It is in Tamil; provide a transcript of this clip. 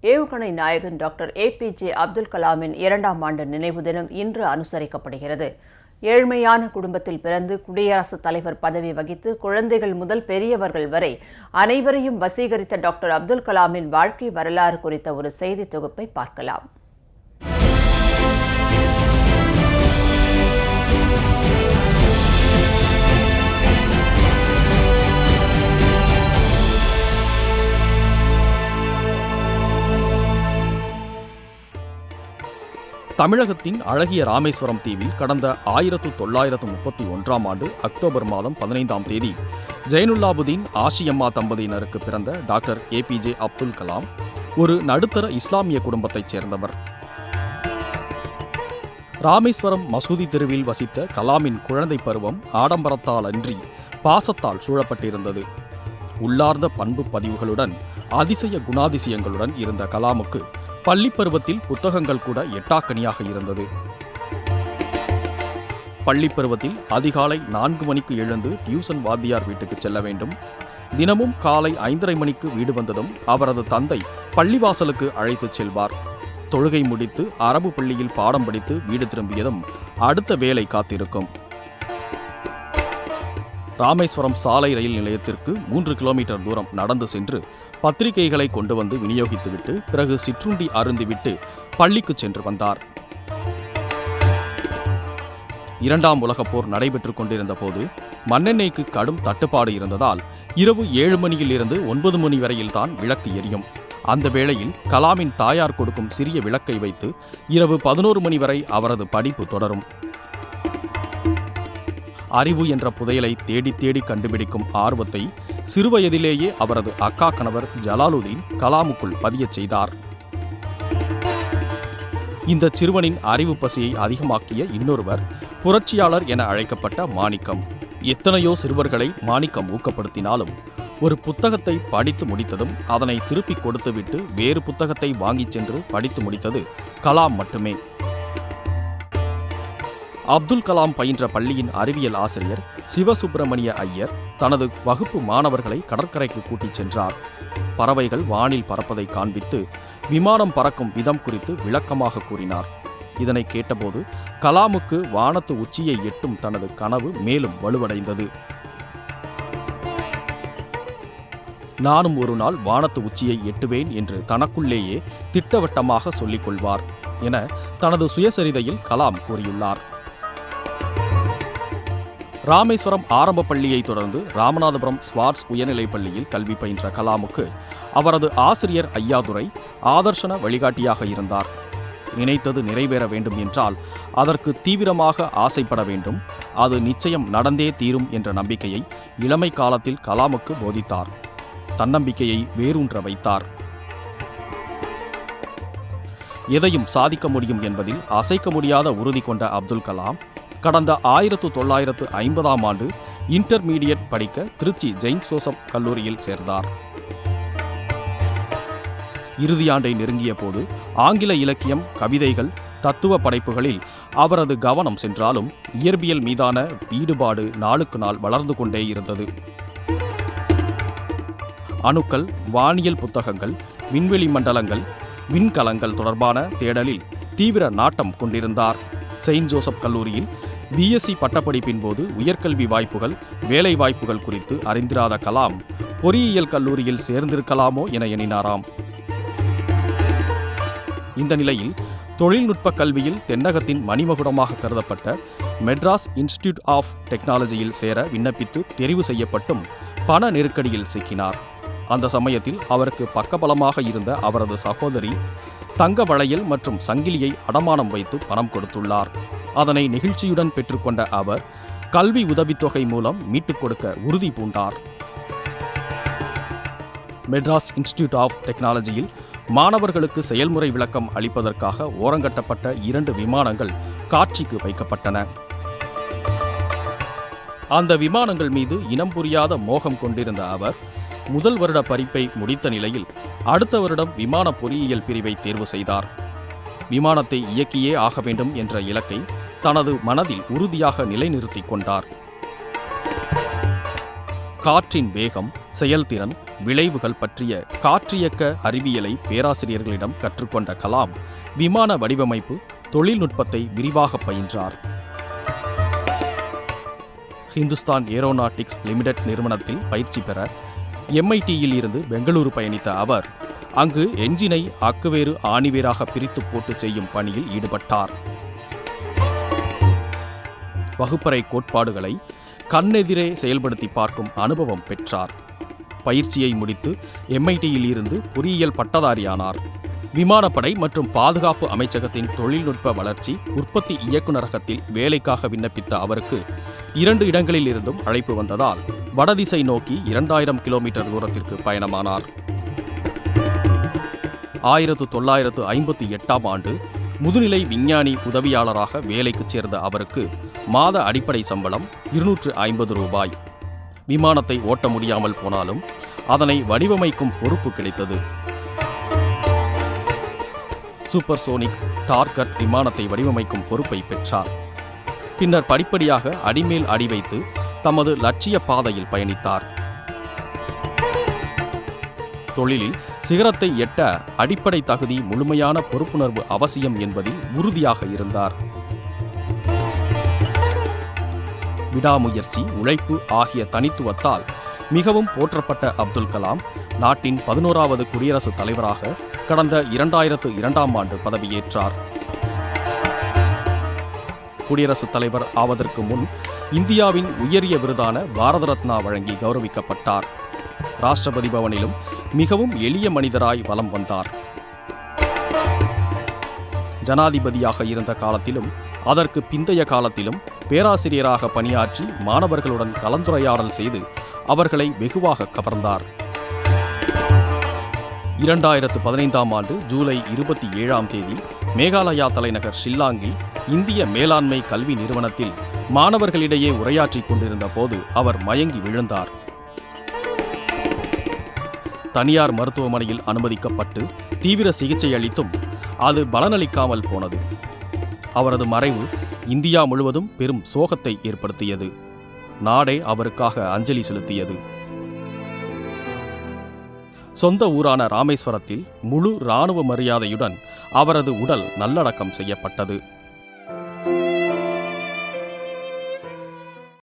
ஏவுகணை நாயகன் டாக்டர் ஏபிஜே அப்துல் கலாமின் 2ஆம் ஆண்டு நினைவு தினம் இன்று அனுசரிக்கப்படுகிறது. ஏழ்மையான குடும்பத்தில் பிறந்து குடியரசுத் தலைவர் பதவி வகித்து குழந்தைகள் முதல் பெரியவர்கள் வரை அனைவரையும் வசீகரித்த டாக்டர் அப்துல் கலாமின் வாழ்க்கை வரலாறு குறித்த ஒரு செய்தி தொகுப்பை பார்க்கலாம். தமிழகத்தின் அழகிய ராமேஸ்வரம் தீவில் கடந்த 1931ஆம் ஆண்டு அக்டோபர் மாதம் 15ஆம் தேதி ஜெயினுல்லாபுதீன் ஆஷியம்மா தம்பதியினருக்கு பிறந்த டாக்டர் ஏபிஜே அப்துல் கலாம் ஒரு நடுத்தர இஸ்லாமிய குடும்பத்தைச் சேர்ந்தவர். ராமேஸ்வரம் மசூதி தெருவில் வசித்த கலாமின் குழந்தை பருவம் ஆடம்பரத்தால் அன்றி பாசத்தால் சூழப்பட்டிருந்தது. உள்ளார்ந்த பண்பு பதிவுகளுடன் அதிசய குணாதிசயங்களுடன் இருந்த கலாமுக்கு பள்ளி பருவத்தில் புத்தகங்கள் கூட எட்டாக்கனியாக இருந்தது. பள்ளி பருவத்தில் அதிகாலை 4 மணிக்கு எழுந்து டியூசன் வாத்தியார் வீட்டுக்கு செல்ல வேண்டும். தினமும் காலை 5:30 மணிக்கு வீடு வந்ததும் அவரது தந்தை பள்ளிவாசலுக்கு அழைத்துச் செல்வார். தொழுகை முடித்து அரபு பள்ளியில் பாடம் படித்து வீடு திரும்பியதும் அடுத்த வேலை காத்திருக்கும். ராமேஸ்வரம் சாலை ரயில் நிலையத்திற்கு 3 கிலோமீட்டர் தூரம் நடந்து சென்று பத்திரிகைகளை கொண்டு வந்து விநியோகித்துவிட்டு பிறகு சிற்றுண்டி அருந்திவிட்டு பள்ளிக்கு சென்று வந்தார். 2ஆம் உலகப் போர் நடைபெற்றுக் கொண்டிருந்த போது மண்ணெண்ணெய்க்கு கடும் தட்டுப்பாடு இருந்ததால் இரவு 7 மணியில் இருந்து 9 மணி வரையில் தான் விளக்கு எரியும். அந்த வேளையில் கலாமின் தாயார் கொடுக்கும் சிறிய விளக்கை வைத்து இரவு 11 மணி வரை அவரது படிப்பு தொடரும். அறிவு என்ற புதையலை தேடி தேடி கண்டுபிடிக்கும் ஆர்வத்தை சிறுவயதிலேயே அவரது அக்கா கணவர் ஜலாலுதீன் கலாமுக்குள் பதியச் செய்தார். இந்த சிறுவனின் அறிவு பசியை அதிகமாக்கிய இன்னொருவர் புரட்சியாளர் என அழைக்கப்பட்ட மாணிக்கம். எத்தனையோ சிறுவர்களை மாணிக்கம் ஊக்கப்படுத்தினாலும் ஒரு புத்தகத்தை படித்து முடித்ததும் அதனை திருப்பி கொடுத்துவிட்டு வேறு புத்தகத்தை வாங்கிச் சென்று படித்து முடித்தது கலாம் மட்டுமே. அப்துல் கலாம் பயின்ற பள்ளியின் அறிவியல் ஆசிரியர் சிவசுப்பிரமணிய ஐயர் தனது வகுப்பு மாணவர்களை கடற்கரைக்கு கூட்டிச் சென்றார். பறவைகள் வானில் பறப்பதை காண்பித்து விமானம் பறக்கும் விதம் குறித்து விளக்கமாக கூறினார். இதனை கேட்டபோது கலாமுக்கு வானத்து உச்சியை எட்டும் தனது கனவு மேலும் வலுவடைந்தது. நானும் ஒரு நாள் வானத்து உச்சியை எட்டுவேன் என்று தனக்குள்ளேயே திட்டவட்டமாக சொல்லிக் கொள்வார் என தனது சுயசரிதையில் கலாம் கூறியுள்ளார். ராமேஸ்வரம் ஆரம்ப பள்ளியை தொடர்ந்து ராமநாதபுரம் ஸ்வார்ட்ஸ் உயர்நிலைப் பள்ளியில் கல்வி பயின்ற கலாமுக்கு அவரது ஆசிரியர் ஐயாதுரை ஆதர்சன வழிகாட்டியாக இருந்தார். நினைத்தது நிறைவேற வேண்டும் என்றால் அதற்கு தீவிரமாக ஆசைப்பட வேண்டும், அது நிச்சயம் நடந்தே தீரும் என்ற நம்பிக்கையை இளமை காலத்தில் கலாமுக்கு போதித்தார். தன்னம்பிக்கையை வேரூன்ற வைத்தார். எதையும் சாதிக்க முடியும் என்பதில் அசைக்க முடியாத உறுதி கொண்ட அப்துல் கலாம் கடந்த 1950ஆம் ஆண்டு இன்டர்மீடியட் படிக்க திருச்சி செயின்ட் ஜோசப் கல்லூரியில் சேர்ந்தார். இறுதியாண்டை நெருங்கிய போது ஆங்கில இலக்கியம், கவிதைகள், தத்துவ படைப்புகளில் அவரது கவனம் சென்றாலும் இயற்பியல் மீதான ஈடுபாடு நாளுக்கு நாள் வளர்ந்து கொண்டே இருந்தது. அணுக்கள், வானியல் புத்தகங்கள், விண்வெளி மண்டலங்கள், விண்கலங்கள் தொடர்பான தேடலில் தீவிர நாட்டம் கொண்டிருந்தார். செயின்ட் ஜோசப் கல்லூரியில் பிஎஸ்சி பட்டப்படிப்பின் போது உயர்கல்வி வாய்ப்புகள், வேலை வாய்ப்புகள் குறித்து அறிந்திராத கலாம் பொறியியல் கல்லூரியில் சேர்ந்திருக்கலாமோ என எண்ணினாராம். இந்த நிலையில் தொழில்நுட்ப கல்வியில் தென்னகத்தின் மணிமகுடமாக கருதப்பட்ட மெட்ராஸ் இன்ஸ்டிடியூட் ஆஃப் டெக்னாலஜியில் சேர விண்ணப்பித்து தெரிவு செய்யப்பட்டும் பண நெருக்கடியில் சிக்கினார். அந்த சமயத்தில் அவருக்கு பக்கபலமாக இருந்த அவரது சகோதரி தங்க வளையல் மற்றும் சங்கிலியை அடமானம் வைத்து பணம் கொடுத்துள்ளார். அதனை நெகிழ்ச்சியுடன் பெற்றுக்கொண்ட அவர் கல்வி உதவித்தொகை மூலம் மீட்டுக் கொடுக்க உறுதி பூண்டார். மெட்ராஸ் இன்ஸ்டிடியூட் ஆஃப் டெக்னாலஜியில் மாணவர்களுக்கு செயல்முறை விளக்கம் அளிப்பதற்காக ஓரங்கட்டப்பட்ட 2 விமானங்கள் காட்சிக்கு வைக்கப்பட்டன. அந்த விமானங்கள் மீது இனம் புரியாத மோகம் கொண்டிருந்த அவர் முதல் வருட படிப்பை முடித்த நிலையில் அடுத்த வருடம் விமான பொறியியல் பிரிவை தேர்வு செய்தார். விமானத்தை இயக்கியே ஆக வேண்டும் என்ற இலக்கை தனது மனதில் உறுதியாக நிலைநிறுத்திக் கொண்டார். காற்றின் வேகம், செயல்திறன், விளைவுகள் பற்றிய காற்றியக்க அறிவியலை பேராசிரியர்களிடம் கற்றுக்கொண்ட கலாம் விமான வடிவமைப்பு, தொழில்நுட்பத்தை விரிவாக பயின்றார். ஹிந்துஸ்தான் ஏரோநாட்டிக்ஸ் லிமிடெட் நிறுவனத்தில் பயிற்சி பெற MITயில் இருந்து பெங்களூரு பயணித்த அவர் அங்கு என்ஜினை அக்குவேறு ஆணிவேராக பிரித்து போட்டு செய்யும் பணியில் ஈடுபட்டார். வகுப்பறை கோட்பாடுகளை கண்ணெதிரே செயல்படுத்தி பார்க்கும் அனுபவம் பெற்றார். பயிற்சியை முடித்து MITயில் இருந்து பொறியியல் பட்டதாரியானார். விமானப்படை மற்றும் பாதுகாப்பு அமைச்சகத்தின் தொழில்நுட்ப வளர்ச்சி உற்பத்தி இயக்குநரகத்தில் வேலைக்காக விண்ணப்பித்த அவருக்கு 2 இடங்களில் இருந்தும் அழைப்பு வந்ததால் வடதிசை நோக்கி 2000 கிலோமீட்டர் தூரத்திற்கு பயணமானார். 1958ஆம் ஆண்டு முதுநிலை விஞ்ஞானி உதவியாளராக வேலைக்கு சேர்ந்த அவருக்கு மாத அடிப்படை சம்பளம் 250 ரூபாய். விமானத்தை ஓட்ட முடியாமல் போனாலும் அதனை வடிவமைக்கும் பொறுப்பு கிடைத்தது. சூப்பர்சோனிக் டார்கட் விமானத்தை வடிவமைக்கும் பொறுப்பை பெற்றார். பின்னர் படிப்படியாக அடிமேல் அடி வைத்து தமது லட்சிய பாதையில் பயணித்தார். தொழிலில் சிகரத்தை எட்ட அடிப்படை தகுதி, முழுமையான பொறுப்புணர்வு அவசியம் என்பதில் உறுதியாக இருந்தார். விடாமுயற்சி, உழைப்பு ஆகிய தனித்துவத்தால் மிகவும் போற்றப்பட்ட அப்துல் கலாம் நாட்டின் 11வது குடியரசுத் தலைவராக கடந்த 2002ஆம் ஆண்டு பதவியேற்றார். குடியரசுத் தலைவர் ஆவதற்கு முன் இந்தியாவின் உயரிய விருதான பாரத ரத்னா வழங்கி கௌரவிக்கப்பட்டார். ராஷ்டிரபதி பவனிலும் மிகவும் எளிய மனிதராய் வலம் வந்தார். ஜனாதிபதியாக இருந்த காலத்திலும் அதற்கு பிந்தைய காலத்திலும் பேராசிரியராக பணியாற்றி மாணவர்களுடன் கலந்துரையாடல் செய்து அவர்களை வெகுவாக கவர்ந்தார். 2015ஆம் ஆண்டு ஜூலை 27ஆம் தேதி மேகாலயா தலைநகர் ஷில்லாங்கில் இந்திய மேலாண்மை கல்வி நிறுவனத்தில் மாணவர்களிடையே உரையாற்றிக் கொண்டிருந்த போது அவர் மயங்கி விழுந்தார். தனியார் மருத்துவமனையில் அனுமதிக்கப்பட்டு தீவிர சிகிச்சை அளித்தும் அது பலனளிக்காமல் போனது. அவரது மறைவு இந்தியா முழுவதும் பெரும் சோகத்தை ஏற்படுத்தியது. நாடே அவருக்காக அஞ்சலி செலுத்தியது. சொந்த ஊரான ராமேஸ்வரத்தில் முழு இராணுவ மரியாதையுடன் அவரது உடல் நல்லடக்கம் செய்யப்பட்டது.